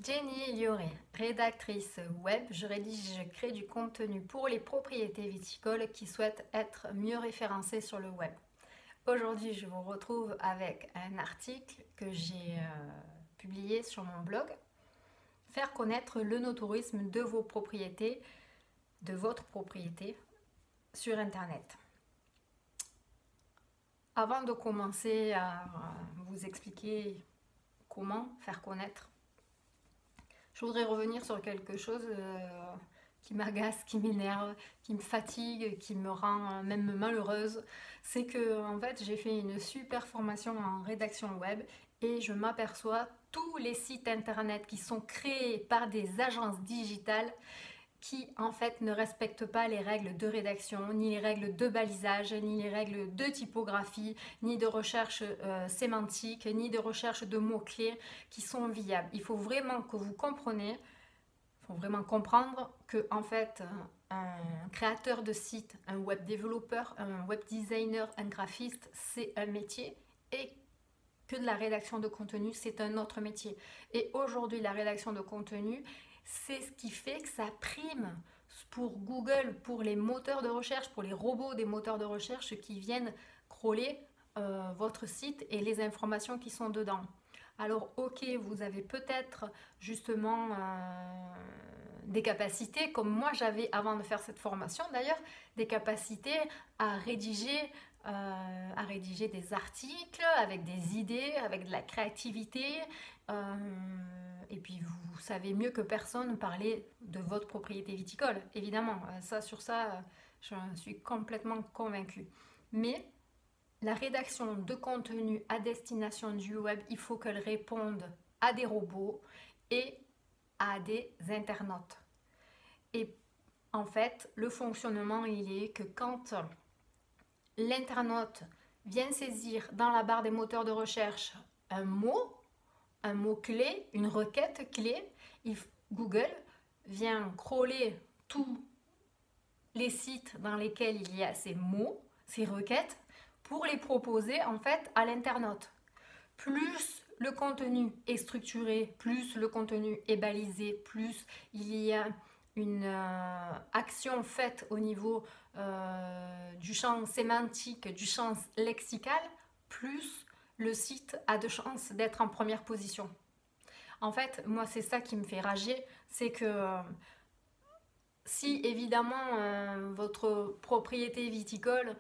Jenny Lioré, rédactrice web, je rédige et je crée du contenu pour les propriétés viticoles qui souhaitent être mieux référencées sur le web. Aujourd'hui, je vous retrouve avec un article que j'ai publié sur mon blog. Faire connaître le no-tourisme de vos propriétés, de votre propriété sur Internet. Avant de commencer à vous expliquer comment faire connaître, je voudrais revenir sur quelque chose qui m'agace, qui m'énerve, qui me fatigue, qui me rend même malheureuse. C'est que en fait, j'ai fait une super formation en rédaction web et je m'aperçois tous les sites internet qui sont créés par des agences digitales qui en fait ne respectent pas les règles de rédaction, ni les règles de balisage, ni les règles de typographie, ni de recherche sémantique, ni de recherche de mots-clés qui sont viables. Il faut vraiment que vous compreniez, il faut vraiment comprendre que en fait un créateur de site, un web développeur, un web designer, un graphiste, c'est un métier et que de la rédaction de contenu, c'est un autre métier. Et aujourd'hui, la rédaction de contenu, c'est ce qui fait que ça prime pour Google, pour les moteurs de recherche, pour les robots des moteurs de recherche qui viennent crawler votre site et les informations qui sont dedans. Alors ok, vous avez peut-être justement des capacités, comme moi j'avais avant de faire cette formation d'ailleurs, des capacités à rédiger des articles avec des idées, avec de la créativité. Et puis vous savez mieux que personne parler de votre propriété viticole, évidemment. Sur ça, je suis complètement convaincue. Mais la rédaction de contenu à destination du web, il faut qu'elle réponde à des robots et à des internautes. Et en fait, le fonctionnement, il est que quand l'internaute vient saisir dans la barre des moteurs de recherche un mot-clé, une requête clé, Google vient crawler tous les sites dans lesquels il y a ces mots, ces requêtes, pour les proposer en fait à l'internaute. Plus le contenu est structuré, plus le contenu est balisé, plus il y a une action faite au niveau du champ sémantique, du champ lexical, plus le site a de chances d'être en première position. En fait, moi, c'est ça qui me fait rager, c'est que si évidemment votre propriété viticole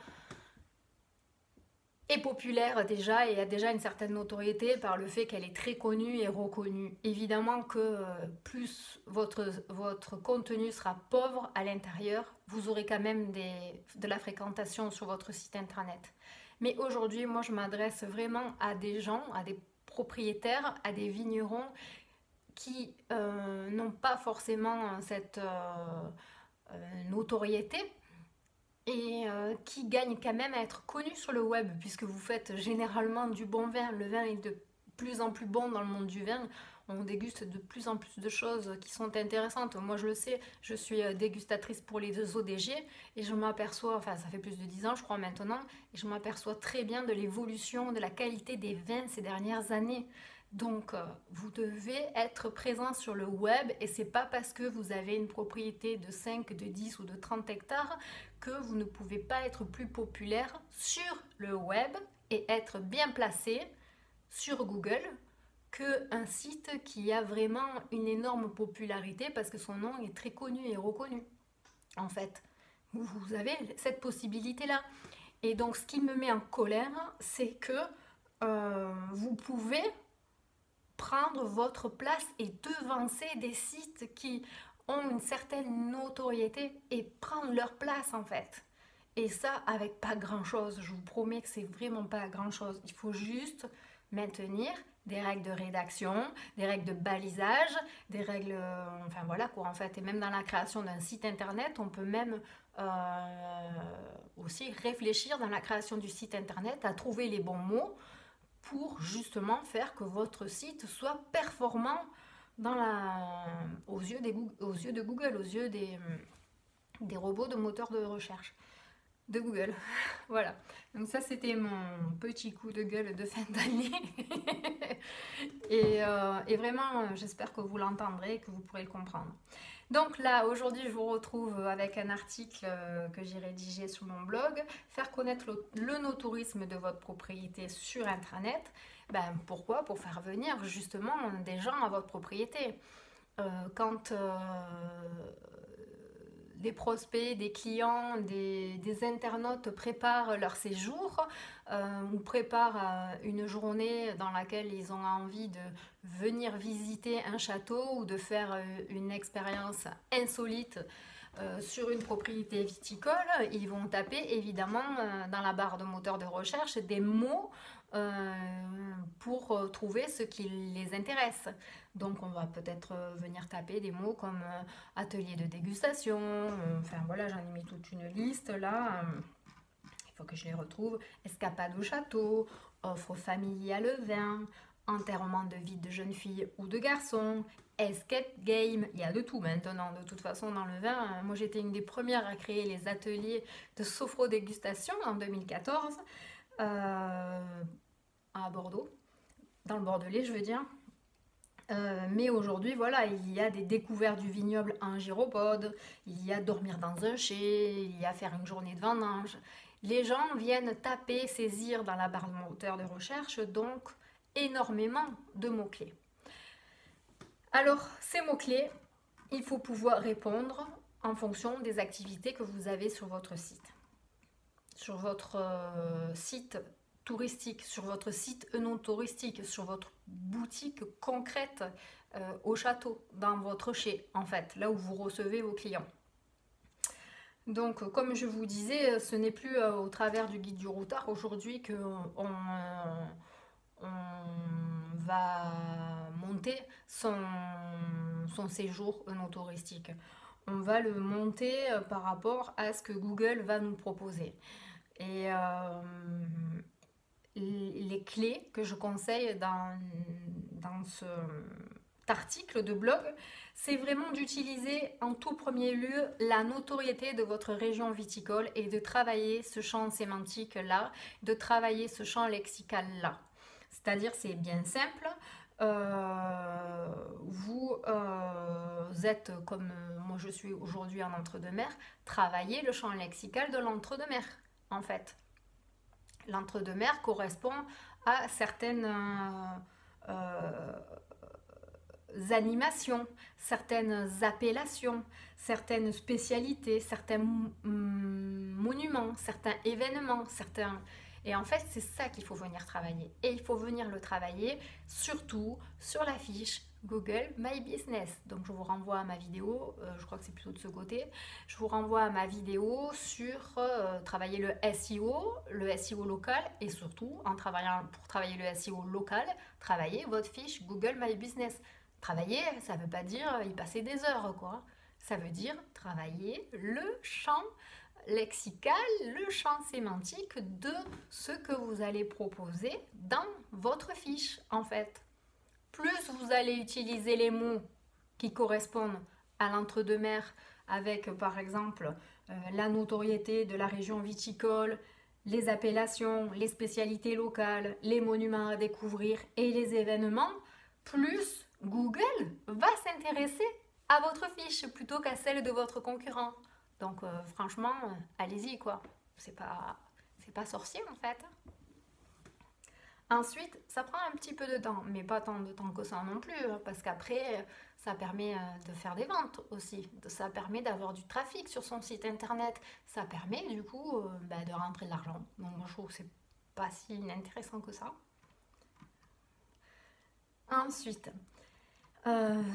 est populaire déjà et a déjà une certaine notoriété par le fait qu'elle est très connue et reconnue. Évidemment que plus votre contenu sera pauvre à l'intérieur, vous aurez quand même de la fréquentation sur votre site internet. Mais aujourd'hui, moi, je m'adresse vraiment à des gens, à des propriétaires, à des vignerons qui n'ont pas forcément cette notoriété et qui gagne quand même à être connu sur le web, puisque vous faites généralement du bon vin. Le vin est de plus en plus bon dans le monde du vin. On déguste de plus en plus de choses qui sont intéressantes. Moi, je le sais, je suis dégustatrice pour les ODG et je m'aperçois, enfin, ça fait plus de 10 ans, je crois maintenant, et je m'aperçois très bien de l'évolution, de la qualité des vins ces dernières années. Donc, vous devez être présent sur le web et c'est pas parce que vous avez une propriété de 5, de 10 ou de 30 hectares que vous ne pouvez pas être plus populaire sur le web et être bien placé sur Google qu'un site qui a vraiment une énorme popularité parce que son nom est très connu et reconnu. En fait, vous avez cette possibilité-là. Et donc, ce qui me met en colère, c'est que vous pouvez prendre votre place et devancer des sites qui ont une certaine notoriété et prendre leur place en fait. Et ça avec pas grand chose, je vous promets que c'est vraiment pas grand chose. Il faut juste maintenir des règles de rédaction, des règles de balisage, des règles, enfin voilà quoi en fait. Et même dans la création d'un site internet, on peut même aussi réfléchir dans la création du site internet à trouver les bons mots pour justement faire que votre site soit performant aux yeux de Google, aux yeux des robots de moteur de recherche de Google. Voilà, donc ça c'était mon petit coup de gueule de fin d'année. Et vraiment, j'espère que vous l'entendrez et que vous pourrez le comprendre. Donc là, aujourd'hui, je vous retrouve avec un article que j'ai rédigé sur mon blog, faire connaître le no-tourisme de votre propriété sur intranet. Ben, pourquoi? Pour faire venir justement des gens à votre propriété. Quand des prospects, des clients, des internautes préparent leur séjour ou préparent une journée dans laquelle ils ont envie de venir visiter un château ou de faire une expérience insolite sur une propriété viticole, ils vont taper évidemment dans la barre de moteur de recherche des mots pour trouver ce qui les intéresse. Donc on va peut-être venir taper des mots comme atelier de dégustation, enfin voilà, j'en ai mis toute une liste là, il faut que je les retrouve, escapade au château, offre familiale vin, enterrement de vie de jeune fille ou de garçon, escape game, il y a de tout maintenant de toute façon dans le vin. Moi j'étais une des premières à créer les ateliers de sophro-dégustation en 2014 à Bordeaux, dans le Bordelais je veux dire. Mais aujourd'hui, voilà, il y a des découvertes du vignoble en gyropode, il y a dormir dans un chai, il y a faire une journée de vendange. Les gens viennent taper, saisir dans la barre de moteur de recherche, donc énormément de mots-clés. Alors, ces mots-clés, il faut pouvoir répondre en fonction des activités que vous avez sur votre site. Sur votre site touristique, sur votre site non touristique, sur votre boutique concrète au château, dans votre chai, en fait, là où vous recevez vos clients. Donc, comme je vous disais, ce n'est plus au travers du guide du routard aujourd'hui qu'on va monter son séjour non touristique. On va le monter par rapport à ce que Google va nous proposer. Et les clés que je conseille dans cet article de blog, c'est vraiment d'utiliser en tout premier lieu la notoriété de votre région viticole et de travailler ce champ sémantique-là, de travailler ce champ lexical-là. C'est-à-dire, c'est bien simple. Vous êtes, comme moi je suis aujourd'hui en Entre-deux-Mers, travaillez le champ lexical de l'Entre-deux-Mers, en fait. L'Entre-deux-Mers correspond à certaines animations, certaines appellations, certaines spécialités, certains monuments, certains événements, certains... Et en fait, c'est ça qu'il faut venir travailler. Et il faut venir le travailler surtout sur la fiche Google My Business. Donc je vous renvoie à ma vidéo, je crois que c'est plutôt de ce côté, je vous renvoie à ma vidéo sur travailler le SEO local, et surtout pour travailler le SEO local, travailler votre fiche Google My Business. Travailler, ça ne veut pas dire y passer des heures, quoi. Ça veut dire travailler le champ lexical, le champ sémantique de ce que vous allez proposer dans votre fiche, en fait. Plus vous allez utiliser les mots qui correspondent à l'entre-deux-mers avec, par exemple, la notoriété de la région viticole, les appellations, les spécialités locales, les monuments à découvrir et les événements, plus Google va s'intéresser à votre fiche plutôt qu'à celle de votre concurrent. Donc franchement, allez-y quoi. C'est pas sorcier en fait. Ensuite, ça prend un petit peu de temps, mais pas tant de temps que ça non plus, parce qu'après, ça permet de faire des ventes aussi. Ça permet d'avoir du trafic sur son site internet. Ça permet du coup de rentrer de l'argent. Donc moi je trouve que c'est pas si inintéressant que ça. Ensuite,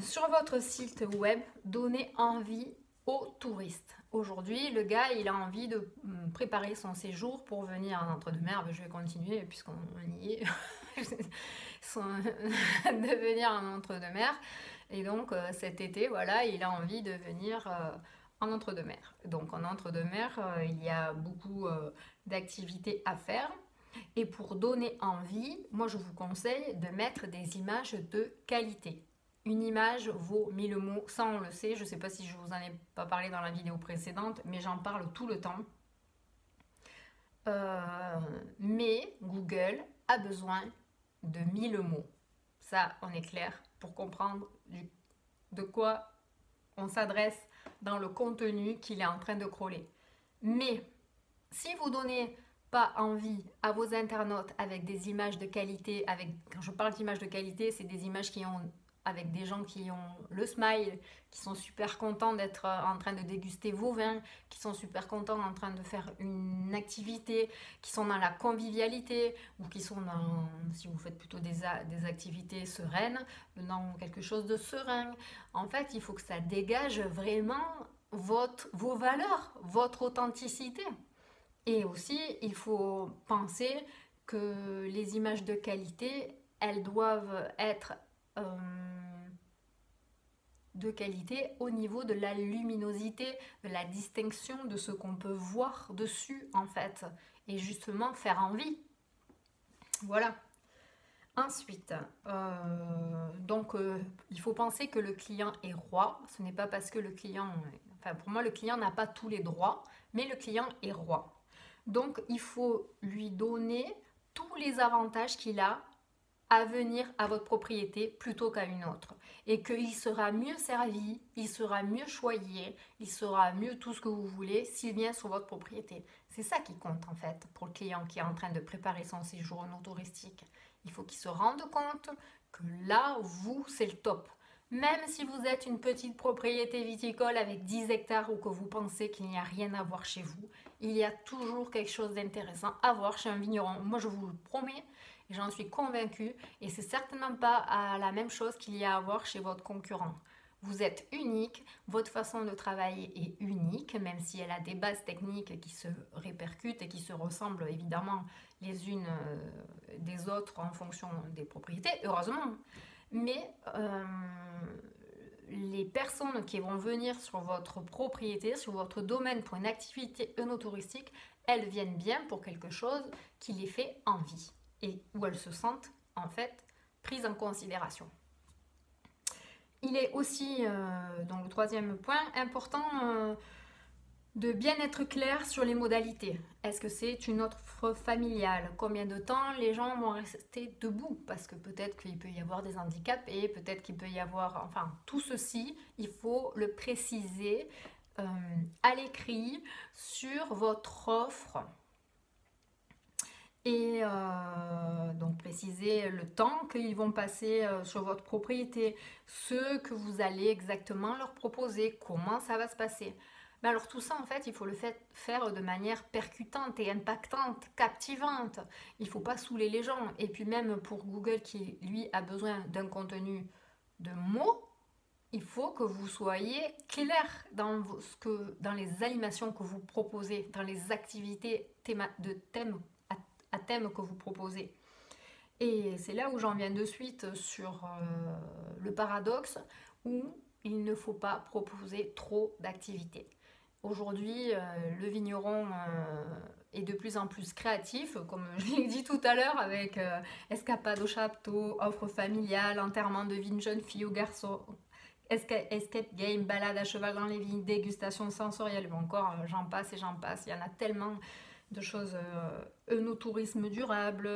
sur votre site web, donnez envie aux touristes. Aujourd'hui, le gars, il a envie de préparer son séjour pour venir en Entre-deux-Mers. Je vais continuer puisqu'on y est. De venir en Entre-deux-Mers. Et donc, cet été, voilà, il a envie de venir en Entre-deux-Mers. Donc, en Entre-deux-Mers, il y a beaucoup d'activités à faire. Et pour donner envie, moi, je vous conseille de mettre des images de qualité. Une image vaut 1000 mots, ça on le sait, je ne sais pas si je vous en ai pas parlé dans la vidéo précédente, mais j'en parle tout le temps. Mais Google a besoin de 1000 mots. Ça, on est clair pour comprendre de quoi on s'adresse dans le contenu qu'il est en train de crawler. Mais si vous donnez pas envie à vos internautes avec des images de qualité, quand je parle d'images de qualité, c'est des images avec des gens qui ont le smile, qui sont super contents d'être en train de déguster vos vins, qui sont super contents en train de faire une activité, qui sont dans la convivialité, ou qui sont dans, si vous faites plutôt des activités sereines, dans quelque chose de serein. En fait, il faut que ça dégage vraiment vos valeurs, votre authenticité. Et aussi, il faut penser que les images de qualité, elles doivent être euh, de qualité au niveau de la luminosité, de la distinction de ce qu'on peut voir dessus en fait, et justement faire envie. Voilà. Ensuite, il faut penser que le client est roi. Ce n'est pas parce que le client, enfin pour moi le client n'a pas tous les droits, mais le client est roi. Donc, il faut lui donner tous les avantages qu'il a à venir à votre propriété plutôt qu'à une autre. Et qu'il sera mieux servi, il sera mieux choyé, il sera mieux tout ce que vous voulez s'il vient sur votre propriété. C'est ça qui compte en fait pour le client qui est en train de préparer son séjour non touristique. Il faut qu'il se rende compte que là, vous, c'est le top. Même si vous êtes une petite propriété viticole avec 10 hectares ou que vous pensez qu'il n'y a rien à voir chez vous, il y a toujours quelque chose d'intéressant à voir chez un vigneron. Moi, je vous le promets, et j'en suis convaincue, et c'est certainement pas la même chose qu'il y a à voir chez votre concurrent. Vous êtes unique, votre façon de travailler est unique, même si elle a des bases techniques qui se répercutent et qui se ressemblent évidemment les unes des autres en fonction des propriétés, heureusement. Mais les personnes qui vont venir sur votre propriété, sur votre domaine pour une activité œnotouristique, elles viennent bien pour quelque chose qui les fait envie et où elles se sentent en fait prises en considération. Il est aussi, donc le troisième point, important de bien être clair sur les modalités. Est-ce que c'est une offre familiale? Combien de temps les gens vont rester debout? Parce que peut-être qu'il peut y avoir des handicaps et peut-être qu'il peut y avoir... Enfin, tout ceci, il faut le préciser à l'écrit sur votre offre. Et donc préciser le temps qu'ils vont passer sur votre propriété, ce que vous allez exactement leur proposer, comment ça va se passer. Mais alors tout ça en fait il faut le faire de manière percutante et impactante, captivante. Il ne faut pas saouler les gens. Et puis même pour Google qui lui a besoin d'un contenu de mots, il faut que vous soyez clair dans les animations que vous proposez, dans les activités de thème à thème que vous proposez. Et c'est là où j'en viens de suite sur le paradoxe où il ne faut pas proposer trop d'activités. Aujourd'hui, le vigneron est de plus en plus créatif, comme je l'ai dit tout à l'heure, avec escapade au château, offre familiale, enterrement de vie de jeune fille ou garçon, escape game, balade à cheval dans les vignes, dégustation sensorielle, ou encore j'en passe et j'en passe. Il y en a tellement de choses, œnotourisme durable,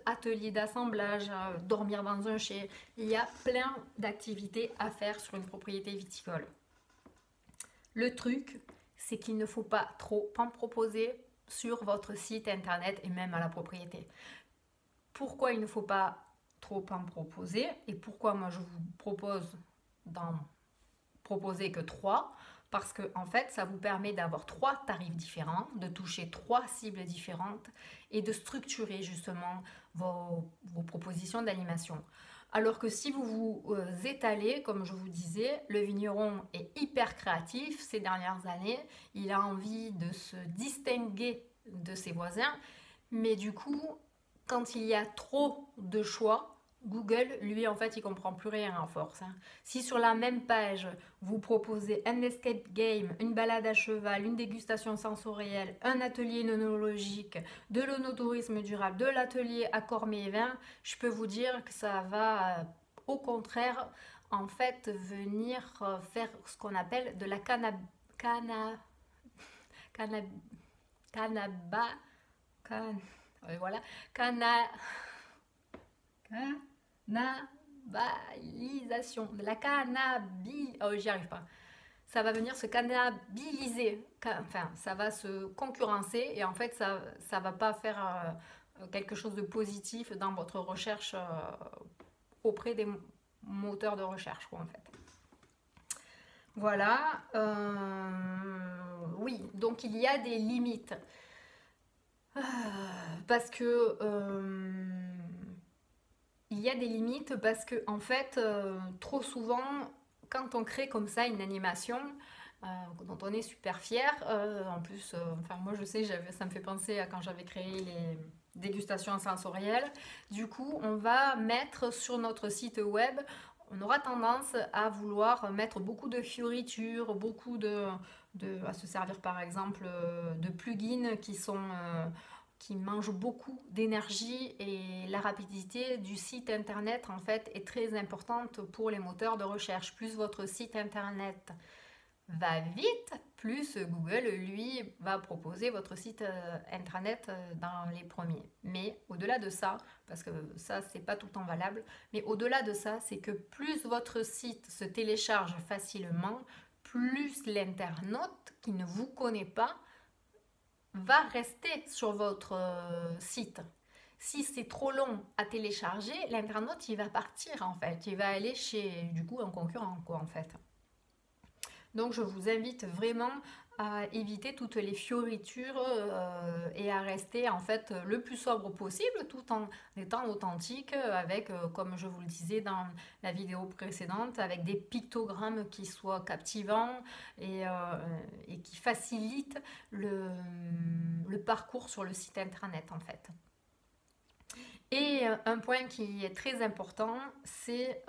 atelier d'assemblage, dormir dans un chai. Il y a plein d'activités à faire sur une propriété viticole. Le truc, c'est qu'il ne faut pas trop en proposer sur votre site internet et même à la propriété. Pourquoi il ne faut pas trop en proposer et pourquoi moi je vous propose d'en proposer que 3? Parce que en fait, ça vous permet d'avoir 3 tarifs différents, de toucher 3 cibles différentes et de structurer justement vos propositions d'animation. Alors que si vous vous étalez, comme je vous disais, le vigneron est hyper créatif ces dernières années, il a envie de se distinguer de ses voisins, mais du coup, quand il y a trop de choix, Google, lui, en fait, il comprend plus rien en force. Si sur la même page, vous proposez un escape game, une balade à cheval, une dégustation sensorielle, un atelier œnologique, de l'œnotourisme durable, de l'atelier à Cormier et Vin, je peux vous dire que ça va, au contraire, en fait, venir faire ce qu'on appelle de la voilà, cannibalisation, de la cannabis, oh, j'y arrive pas. Ça va venir se cannabiliser, enfin, ça va se concurrencer et en fait, ça va pas faire quelque chose de positif dans votre recherche auprès des moteurs de recherche, quoi, en fait. Voilà. Oui, donc il y a des limites. Parce que il y a des limites parce que en fait, trop souvent, quand on crée comme ça une animation dont on est super fier, en plus, enfin moi je sais, ça me fait penser à quand j'avais créé les dégustations sensorielles. Du coup, on va mettre sur notre site web, on aura tendance à vouloir mettre beaucoup de fioritures, à se servir par exemple de plugins qui mangent beaucoup d'énergie et la rapidité du site internet en fait est très importante pour les moteurs de recherche. Plus votre site internet va vite, plus Google lui va proposer votre site intranet dans les premiers. Mais au-delà de ça, parce que ça c'est pas tout le temps valable, mais au-delà de ça, c'est que plus votre site se télécharge facilement, plus l'internaute qui ne vous connaît pas va rester sur votre site. Si c'est trop long à télécharger, l'internaute il va partir en fait, il va aller chez du coup un concurrent quoi en fait. Donc je vous invite vraiment à éviter toutes les fioritures et à rester en fait le plus sobre possible tout en étant authentique avec, comme je vous le disais dans la vidéo précédente, avec des pictogrammes qui soient captivants et qui facilitent le parcours sur le site intranet en fait. Et un point qui est très important, c'est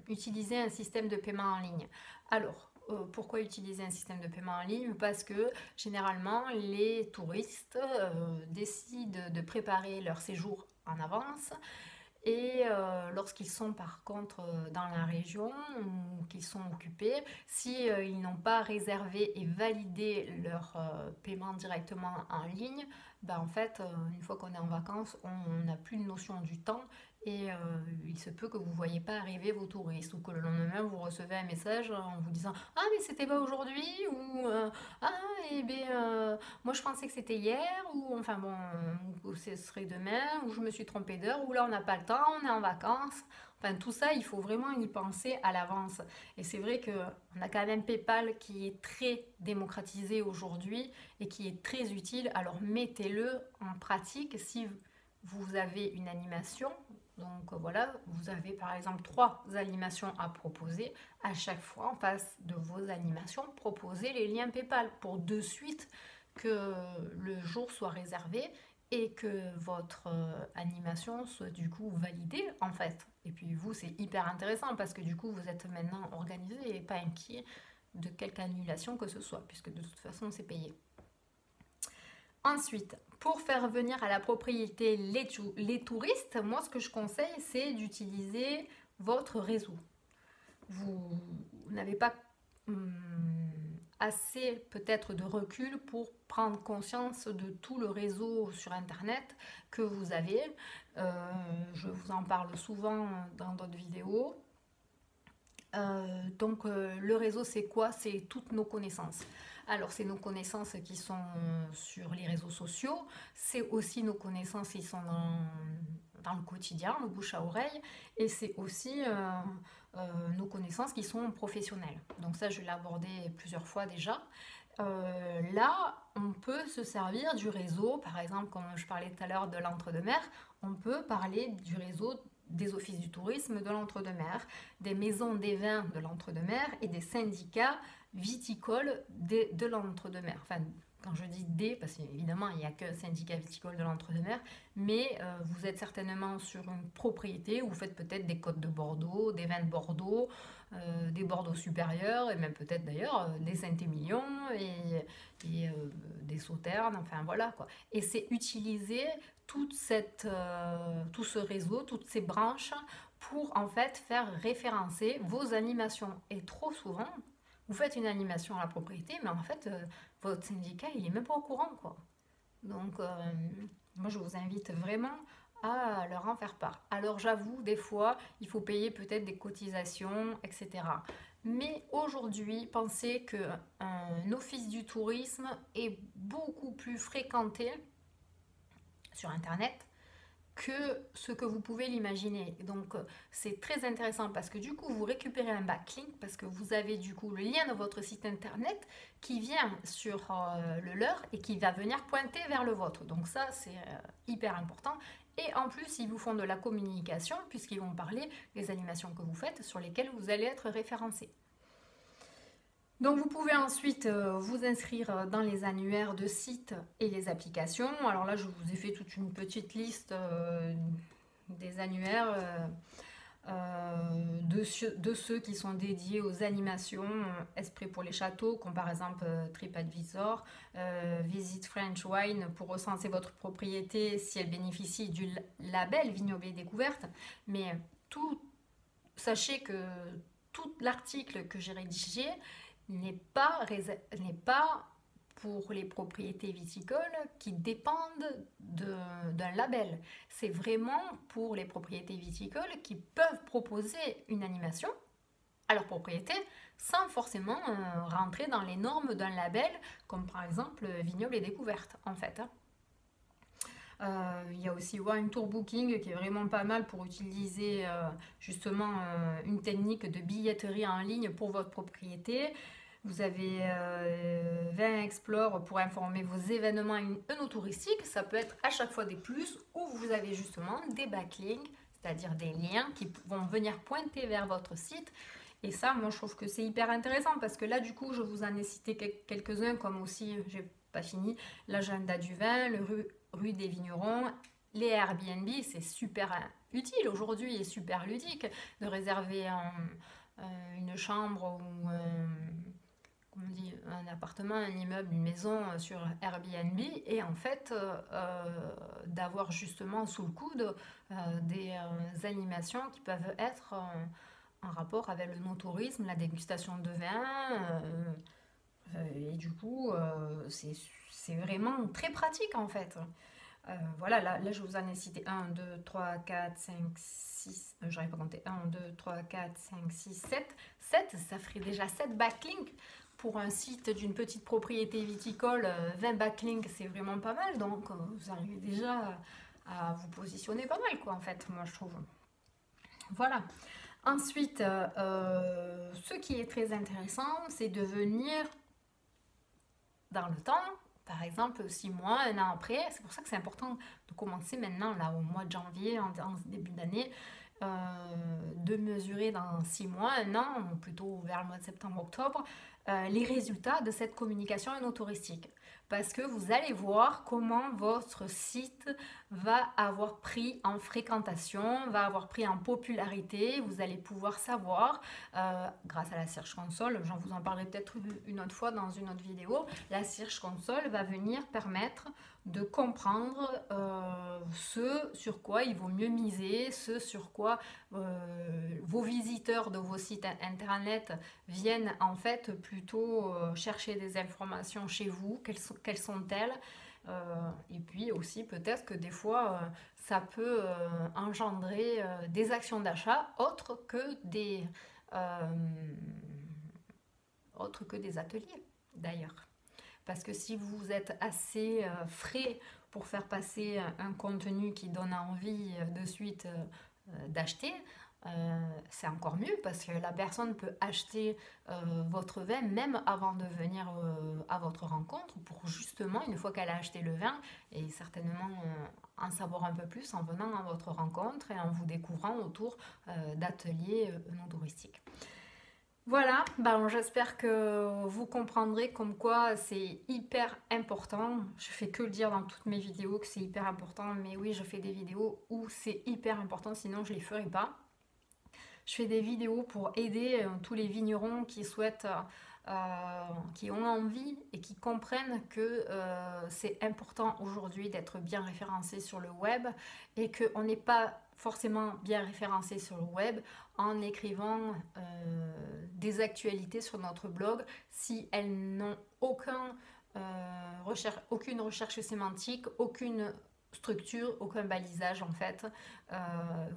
utiliser un système de paiement en ligne. Alors, pourquoi utiliser un système de paiement en ligne? Parce que généralement, les touristes décident de préparer leur séjour en avance. Et lorsqu'ils sont par contre dans la région ou qu'ils sont occupés, si ils n'ont pas réservé et validé leur paiement directement en ligne, ben en fait, une fois qu'on est en vacances, on n'a plus de notion du temps et il se peut que vous ne voyez pas arriver vos touristes ou que le lendemain vous recevez un message en vous disant ah mais c'était pas aujourd'hui ou ah et bien moi je pensais que c'était hier ou enfin bon ou ce serait demain ou je me suis trompée d'heure ou là on n'a pas le temps, on est en vacances. Enfin tout ça il faut vraiment y penser à l'avance et c'est vrai que on a quand même PayPal qui est très démocratisé aujourd'hui et qui est très utile, alors mettez-le en pratique si vous avez une animation. Donc voilà, vous avez par exemple 3 animations à proposer. À chaque fois, en face de vos animations, proposez les liens PayPal pour de suite que le jour soit réservé et que votre animation soit du coup validée en fait. Et puis vous, c'est hyper intéressant parce que du coup, vous êtes maintenant organisé et pas inquiet de quelque annulation que ce soit, puisque de toute façon, c'est payé. Ensuite, pour faire venir à la propriété les touristes, moi ce que je conseille, c'est d'utiliser votre réseau. Vous n'avez pas assez peut-être de recul pour prendre conscience de tout le réseau sur Internet que vous avez. Je vous en parle souvent dans d'autres vidéos. Donc le réseau c'est quoi? C'est toutes nos connaissances. Alors c'est nos connaissances qui sont sur les réseaux sociaux, c'est aussi nos connaissances qui sont dans le quotidien, le bouche à oreille, et c'est aussi nos connaissances qui sont professionnelles. Donc ça je l'ai abordé plusieurs fois déjà. Là, on peut se servir du réseau, par exemple, comme je parlais tout à l'heure de l'Entre-deux-Mers, on peut parler du réseau des offices du tourisme de l'Entre-deux-Mers, des maisons des vins de l'Entre-deux-Mers et des syndicats viticoles de l'Entre-deux-Mers. Enfin, quand je dis des, parce qu'évidemment, il n'y a qu'un syndicat viticole de l'Entre-deux-Mers, mais vous êtes certainement sur une propriété où vous faites peut-être des côtes de Bordeaux, des vins de Bordeaux, des Bordeaux supérieurs, et même peut-être d'ailleurs des Saint-Émilion et des Sauternes, enfin voilà quoi. Et c'est utiliser tout ce réseau, toutes ces branches pour en fait faire référencer vos animations. Et trop souvent, vous faites une animation à la propriété, mais en fait, votre syndicat, il est même pas au courant, quoi. Donc, moi, je vous invite vraiment à leur en faire part. Alors j'avoue, des fois, il faut payer peut-être des cotisations, etc. Mais aujourd'hui, pensez qu'un office du tourisme est beaucoup plus fréquenté sur Internet que ce que vous pouvez l'imaginer. Donc c'est très intéressant parce que du coup vous récupérez un backlink parce que vous avez du coup le lien de votre site internet qui vient sur le leur et qui va venir pointer vers le vôtre. Donc ça c'est hyper important. Et en plus ils vous font de la communication puisqu'ils vont parler des animations que vous faites sur lesquelles vous allez être référencé. Donc vous pouvez ensuite vous inscrire dans les annuaires de sites et les applications. Alors là, je vous ai fait toute une petite liste des annuaires de ceux qui sont dédiés aux animations Esprit pour les châteaux, comme par exemple TripAdvisor, Visit French Wine pour recenser votre propriété si elle bénéficie du label Vignoble Découverte. Mais sachez que tout l'article que j'ai rédigé n'est pas pour les propriétés viticoles qui dépendent d'un label. C'est vraiment pour les propriétés viticoles qui peuvent proposer une animation à leur propriété sans forcément rentrer dans les normes d'un label, comme par exemple Vignoble et Découverte, en fait. Il y a aussi Wine Tour Booking qui est vraiment pas mal pour utiliser justement une technique de billetterie en ligne pour votre propriété. Vous avez Vin Explore pour informer vos événements œnotouristiques. Ça peut être à chaque fois des plus ou vous avez justement des backlinks, c'est-à-dire des liens qui vont venir pointer vers votre site. Et ça, moi, je trouve que c'est hyper intéressant parce que là, du coup, je vous en ai cité quelques-uns, comme aussi, j'ai pas fini, l'agenda du vin, le rue des vignerons, les Airbnb, c'est super utile aujourd'hui et super ludique de réserver une chambre ou on dit, un appartement, un immeuble, une maison sur Airbnb et en fait d'avoir justement sous le coude des animations qui peuvent être en rapport avec le no-tourisme, la dégustation de vin et du coup c'est vraiment très pratique en fait. Voilà, là je vous en ai cité 1, 2, 3, 4, 5, 6, j'arrive pas à compter, 1, 2, 3, 4, 5, 6, 7. 7, ça ferait déjà 7 backlinks. Pour un site d'une petite propriété viticole, 20 backlinks, c'est vraiment pas mal. Donc, vous arrivez déjà à vous positionner pas mal, quoi, en fait, moi, je trouve. Voilà. Ensuite, ce qui est très intéressant, c'est de venir dans le temps, par exemple 6 mois, un an après. C'est pour ça que c'est important de commencer maintenant, là, au mois de janvier, en début d'année, de mesurer dans 6 mois, un an, ou plutôt vers le mois de septembre-octobre, les résultats de cette communication œnotouristique. Parce que vous allez voir comment votre site va avoir pris en fréquentation, va avoir pris en popularité. Vous allez pouvoir savoir, grâce à la Search Console, j'en vous en parlerai peut-être une autre fois dans une autre vidéo, la Search Console va venir permettre de comprendre ce sur quoi il vaut mieux miser, ce sur quoi vos visiteurs de vos sites internet viennent en fait plutôt chercher des informations chez vous, quelles sont-elles et puis aussi peut-être que des fois ça peut engendrer des actions d'achat euh, autres que des ateliers d'ailleurs. Parce que si vous êtes assez frais pour faire passer un contenu qui donne envie de suite d'acheter, c'est encore mieux parce que la personne peut acheter votre vin même avant de venir à votre rencontre pour justement, une fois qu'elle a acheté le vin, et certainement en savoir un peu plus en venant à votre rencontre et en vous découvrant autour d'ateliers non touristiques. Voilà, ben, j'espère que vous comprendrez comme quoi c'est hyper important. Je fais que le dire dans toutes mes vidéos que c'est hyper important, mais oui, je fais des vidéos où c'est hyper important, sinon je ne les ferai pas. Je fais des vidéos pour aider tous les vignerons qui souhaitent, qui ont envie et qui comprennent que c'est important aujourd'hui d'être bien référencé sur le web et qu'on n'est pas forcément bien référencé sur le web en écrivant des actualités sur notre blog si elles n'ont aucune recherche sémantique, aucune structure, aucun balisage en fait.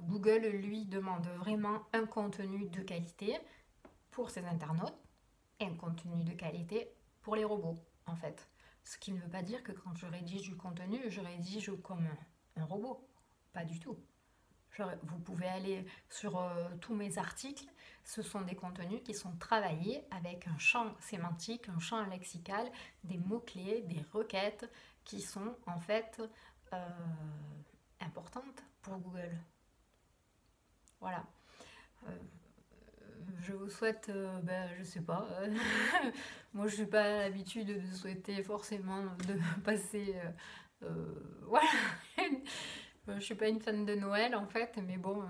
Google lui demande vraiment un contenu de qualité pour ses internautes et un contenu de qualité pour les robots en fait. Ce qui ne veut pas dire que quand je rédige du contenu, je rédige comme un robot. Pas du tout. Vous pouvez aller sur tous mes articles. Ce sont des contenus qui sont travaillés avec un champ sémantique, un champ lexical, des mots-clés, des requêtes qui sont en fait importantes pour Google. Voilà. Je vous souhaite, je sais pas, moi je suis pas l'habitude de souhaiter forcément de passer, voilà, je suis pas une fan de Noël en fait, mais bon,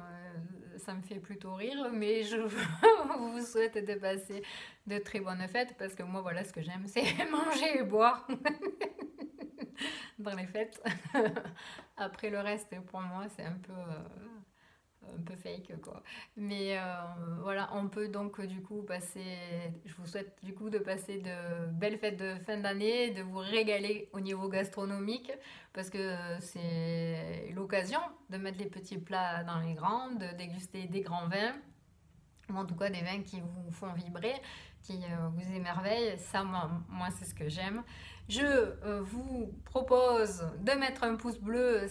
ça me fait plutôt rire, mais je vous souhaite de passer de très bonnes fêtes parce que moi voilà ce que j'aime, c'est manger et boire dans les fêtes. Après le reste pour moi c'est un peu fake quoi. Mais voilà, on peut donc du coup passer, je vous souhaite du coup de passer de belles fêtes de fin d'année, de vous régaler au niveau gastronomique, parce que c'est l'occasion de mettre les petits plats dans les grands, de déguster des grands vins, ou en tout cas des vins qui vous font vibrer, qui vous émerveillent. Ça, moi c'est ce que j'aime. Je vous propose de mettre un pouce bleu,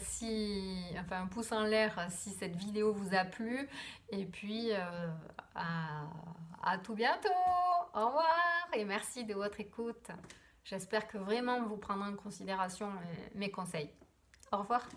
enfin un pouce en l'air si cette vidéo vous a plu. Et puis à tout bientôt. Au revoir et merci de votre écoute. J'espère que vraiment vous prendrez en considération mes conseils. Au revoir.